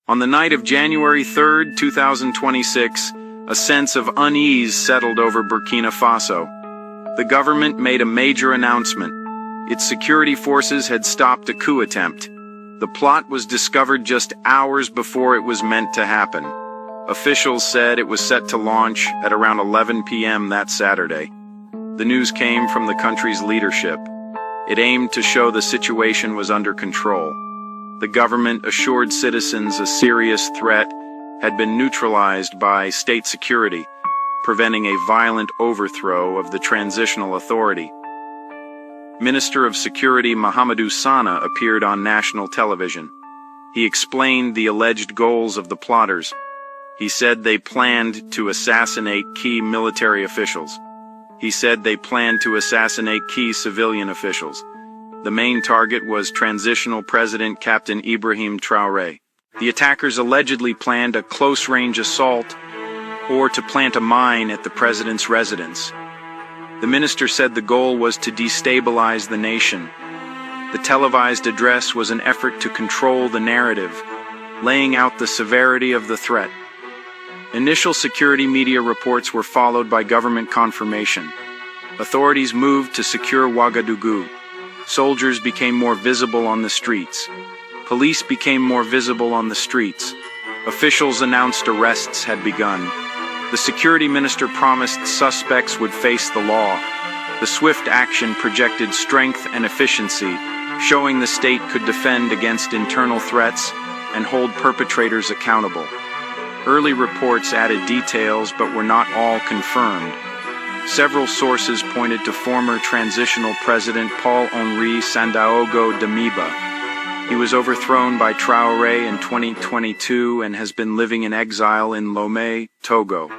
On the night of January 3, 2026, a sense of unease settled over Burkina Faso. The government made a major announcement. Its security forces had stopped a coup attempt. The plot was discovered just hours before it was meant to happen. Officials said it was set to launch at around 11 p.m. that Saturday. The news came from the country's leadership. It aimed to show the situation was under control. The government assured citizens a serious threat had been neutralized by state security, preventing a violent overthrow of the transitional authority. Minister of Security Mahamadou Sana appeared on national television. He explained the alleged goals of the plotters. He said they planned to assassinate key military officials. He said they planned to assassinate key civilian officials. The main target was transitional President Captain Ibrahim Traore. The attackers allegedly planned a close-range assault or to plant a mine at the president's residence. The minister said the goal was to destabilize the nation. The televised address was an effort to control the narrative, laying out the severity of the threat. Initial security media reports were followed by government confirmation. Authorities moved to secure Ouagadougou. Soldiers became more visible on the streets. Police became more visible on the streets. Officials announced arrests had begun. The security minister promised suspects would face the law. The swift action projected strength and efficiency, showing the state could defend against internal threats and hold perpetrators accountable. Early reports added details but were not all confirmed. Several sources pointed to former transitional president Paul-Henri Sandaogo Damiba. He was overthrown by Traore in 2022 and has been living in exile in Lomé, Togo.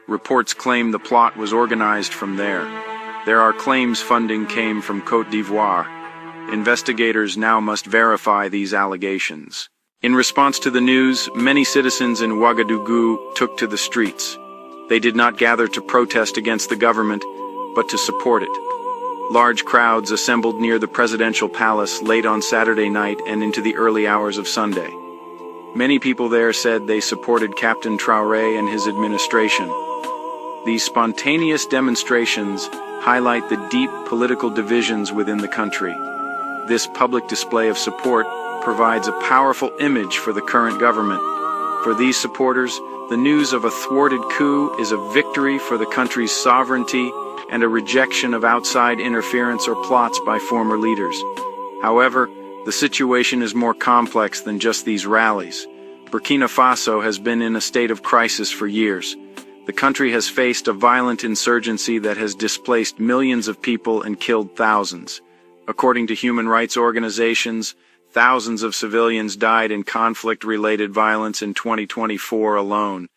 Reports claim the plot was organized from there. There are claims funding came from Côte d'Ivoire. Investigators now must verify these allegations. In response to the news, many citizens in Ouagadougou took to the streets. They did not gather to protest against the government, but to support it. Large crowds assembled near the presidential palace late on Saturday night and into the early hours of Sunday. Many people there said they supported Captain Traoré and his administration. These spontaneous demonstrations highlight the deep political divisions within the country. This public display of support provides a powerful image for the current government. For these supporters, the news of a thwarted coup is a victory for the country's sovereignty and a rejection of outside interference or plots by former leaders. However, the situation is more complex than just these rallies. Burkina Faso has been in a state of crisis for years. The country has faced a violent insurgency that has displaced millions of people and killed thousands. According to human rights organizations, thousands of civilians died in conflict-related violence in 2024 alone.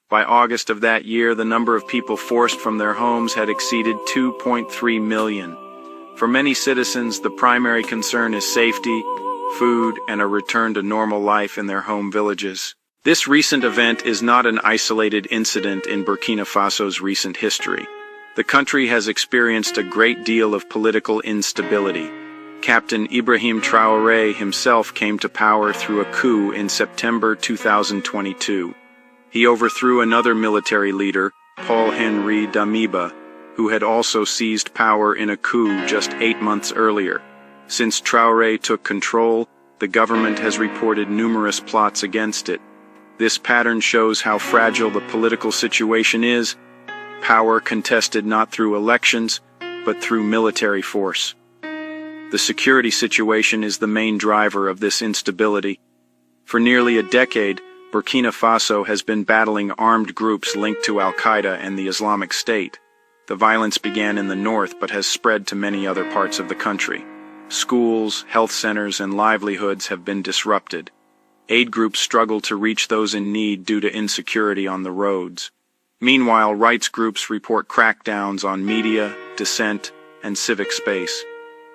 By August of that year, the number of people forced from their homes had exceeded 2.3 million. For many citizens, the primary concern is safety, food, and a return to normal life in their home villages. This recent event is not an isolated incident in Burkina Faso's recent history. The country has experienced a great deal of political instability. Captain Ibrahim Traoré himself came to power through a coup in September 2022. He overthrew another military leader, Paul-Henri Damiba, who had also seized power in a coup just 8 months earlier. Since Traoré took control, the government has reported numerous plots against it. This pattern shows how fragile the political situation is, power contested not through elections, but through military force. The security situation is the main driver of this instability. For nearly a decade, Burkina Faso has been battling armed groups linked to Al-Qaeda and the Islamic State. The violence began in the north but has spread to many other parts of the country. Schools, health centers, and livelihoods have been disrupted. Aid groups struggle to reach those in need due to insecurity on the roads. Meanwhile, rights groups report crackdowns on media, dissent, and civic space.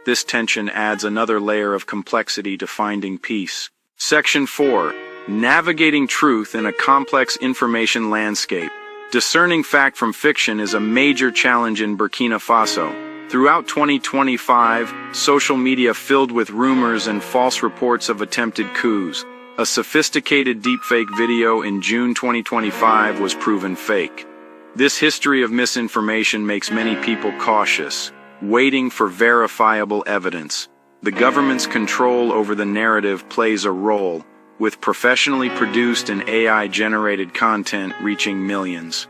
This tension adds another layer of complexity to finding peace. Section 4. Navigating truth in a complex information landscape. Discerning fact from fiction is a major challenge in Burkina Faso. Throughout 2025, social media filled with rumors and false reports of attempted coups. A sophisticated deepfake video in June 2025 was proven fake. This history of misinformation makes many people cautious, waiting for verifiable evidence. The government's control over the narrative plays a role, with professionally produced and AI-generated content reaching millions.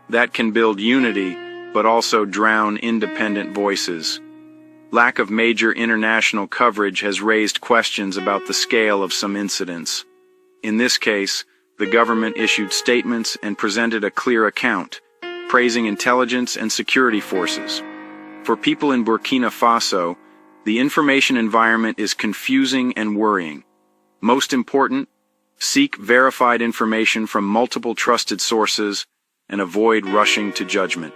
That can build unity, but also drown independent voices. Lack of major international coverage has raised questions about the scale of some incidents. In this case, the government issued statements and presented a clear account, praising intelligence and security forces. For people in Burkina Faso, the information environment is confusing and worrying. Most important, seek verified information from multiple trusted sources and avoid rushing to judgment.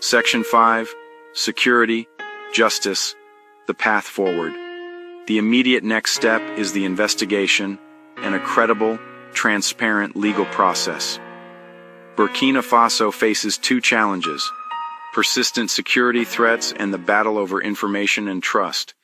Section 5. Security, Justice, the Path Forward. The immediate next step is the investigation and a credible, transparent legal process. Burkina Faso faces two challenges: persistent security threats and the battle over information and trust.